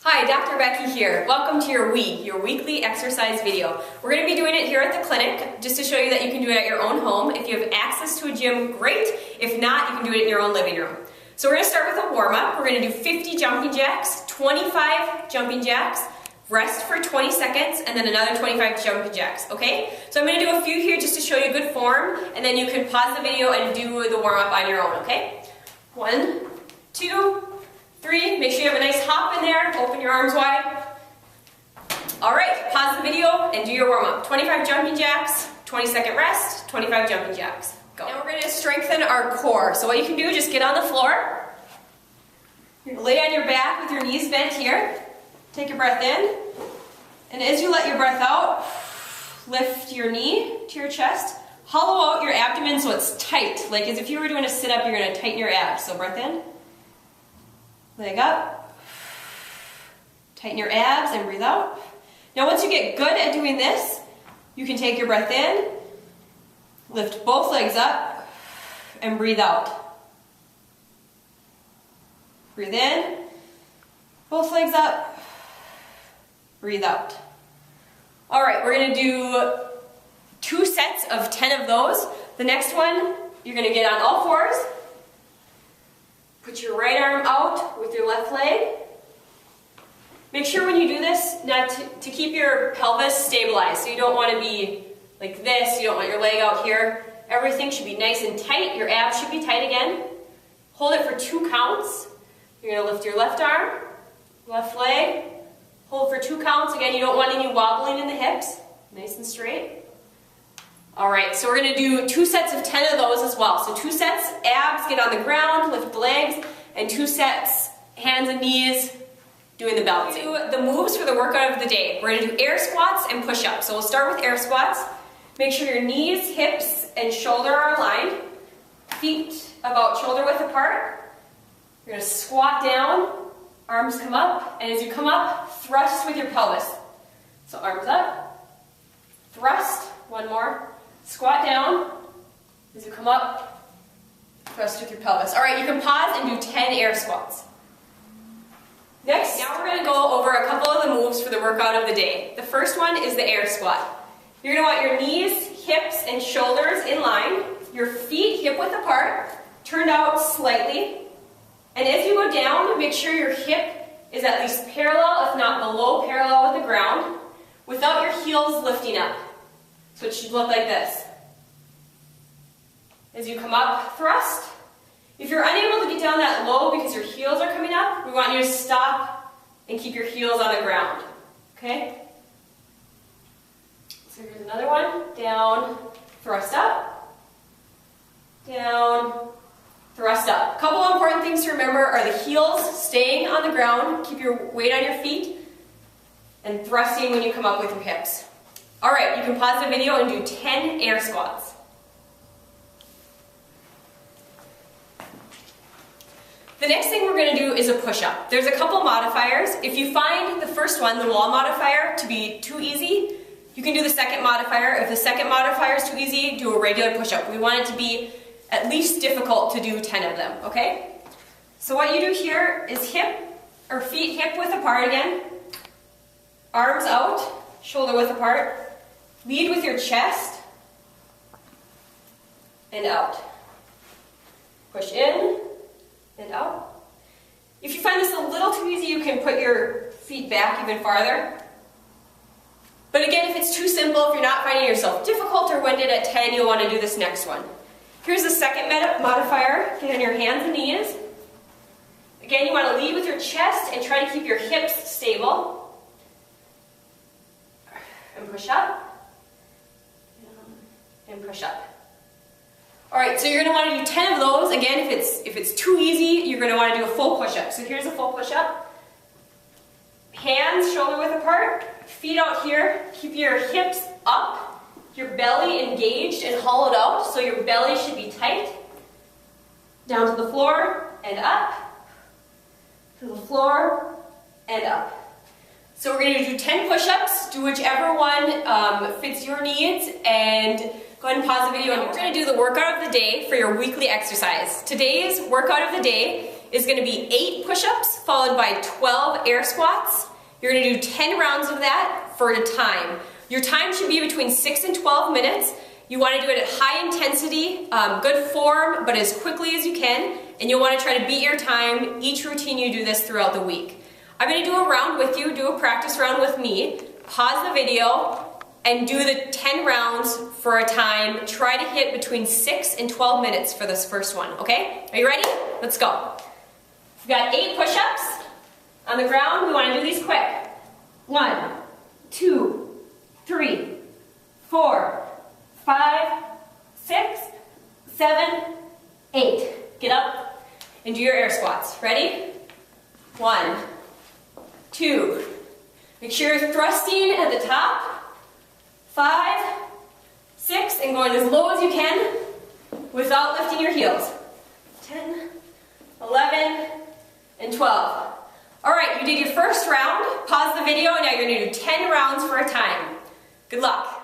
Hi, Dr. Becky here. Welcome to your weekly exercise video. We're going to be doing it here at the clinic just to show you that you can do it at your own home. If you have access to a gym, great. If not, you can do it in your own living room. So we're going to start with a warm-up. We're going to do 50 jumping jacks, 25 jumping jacks, rest for 20 seconds, and then another 25 jumping jacks, okay? So I'm going to do a few here just to show you good form, and then you can pause the video and do the warm-up on your own, okay? 1, 2, 3, make sure you have a nice hop in there, open your arms wide. All right, pause the video and do your warm-up. 25 jumping jacks, 20-second rest, 25 jumping jacks. Go. Now we're going to strengthen our core. So what you can do, just get on the floor. You're going to lay on your back with your knees bent here. Take a breath in. And as you let your breath out, lift your knee to your chest. Hollow out your abdomen so it's tight. Like as if you were doing a sit-up, you're going to tighten your abs. So breath in. Leg up, tighten your abs and breathe out. Now once you get good at doing this, you can take your breath in, lift both legs up, and breathe out. Breathe in, both legs up, breathe out. All right, we're going to do 2 sets of 10 of those. The next one, you're going to get on all fours. Put your right arm out with your left leg. Make sure when you do this not to keep your pelvis stabilized. So you don't want to be like this, you don't want your leg out here. Everything should be nice and tight. Your abs should be tight again. Hold it for 2 counts. You're going to lift your left arm, left leg. Hold for 2 counts. Again, you don't want any wobbling in the hips. Nice and straight. All right, so we're going to do 2 sets of 10 of those as well. So 2 sets, abs, get on the ground, lift the legs, and 2 sets, hands and knees, doing the balancing. Do the moves for the workout of the day. We're going to do air squats and push-ups. So we'll start with air squats. Make sure your knees, hips, and shoulder are aligned. Feet about shoulder width apart. You're going to squat down, arms come up, and as you come up, thrust with your pelvis. So arms up, thrust, one more. Squat down, as you come up, thrust with your pelvis. All right, you can pause and do 10 air squats. Next, now we're going to go over a couple of the moves for the workout of the day. The first one is the air squat. You're going to want your knees, hips, and shoulders in line, your feet hip width apart, turned out slightly, and as you go down, make sure your hip is at least parallel, if not below parallel with the ground, without your heels lifting up. So it should look like this. As you come up, thrust. If you're unable to get down that low because your heels are coming up, we want you to stop and keep your heels on the ground. Okay? So here's another one. Down, thrust up. Down, thrust up. A couple of important things to remember are the heels staying on the ground, keep your weight on your feet, and thrusting when you come up with your hips. All right, you can pause the video and do 10 air squats. The next thing we're going to do is a push-up. There's a couple modifiers. If you find the first one, the wall modifier, to be too easy, you can do the second modifier. If the second modifier is too easy, do a regular push-up. We want it to be at least difficult to do 10 of them, okay? So what you do here is feet hip width apart again, arms out, shoulder width apart. Lead with your chest and out. Push in and out. If you find this a little too easy, you can put your feet back even farther. But again, if it's too simple, if you're not finding yourself difficult or winded at 10, you'll want to do this next one. Here's the second modifier. Get on your hands and knees. Again, you want to lead with your chest and try to keep your hips stable. And push up. And push up. All right, so you're going to want to do 10 of those. Again, if it's too easy, you're going to want to do a full push-up. So here's a full push-up. Hands shoulder width apart, feet out here. Keep your hips up, your belly engaged and hollowed out, so your belly should be tight. Down to the floor and up, to the floor and up. So we're going to do 10 push-ups. Do whichever one fits your needs, and go ahead and pause the video. And we're going to do the workout of the day for your weekly exercise. Today's workout of the day is gonna be 8 push-ups followed by 12 air squats. You're gonna do 10 rounds of that for a time. Your time should be between 6 and 12 minutes. You wanna do it at high intensity, good form, but as quickly as you can, and you'll wanna try to beat your time each routine you do this throughout the week. I'm gonna do a round with you, do a practice round with me, pause the video, and do the 10 rounds for a time. Try to hit between 6 and 12 minutes for this first one, okay? Are you ready? Let's go. We've got 8 push-ups on the ground. We wanna do these quick. 1, 2, 3, 4, 5, 6, 7, 8. Get up and do your air squats. Ready? 1, 2. Make sure you're thrusting at the top. 5, 6, and going as low as you can without lifting your heels. 10, 11, and 12. All right, you did your first round. Pause the video, and now you're gonna do 10 rounds for a time. Good luck.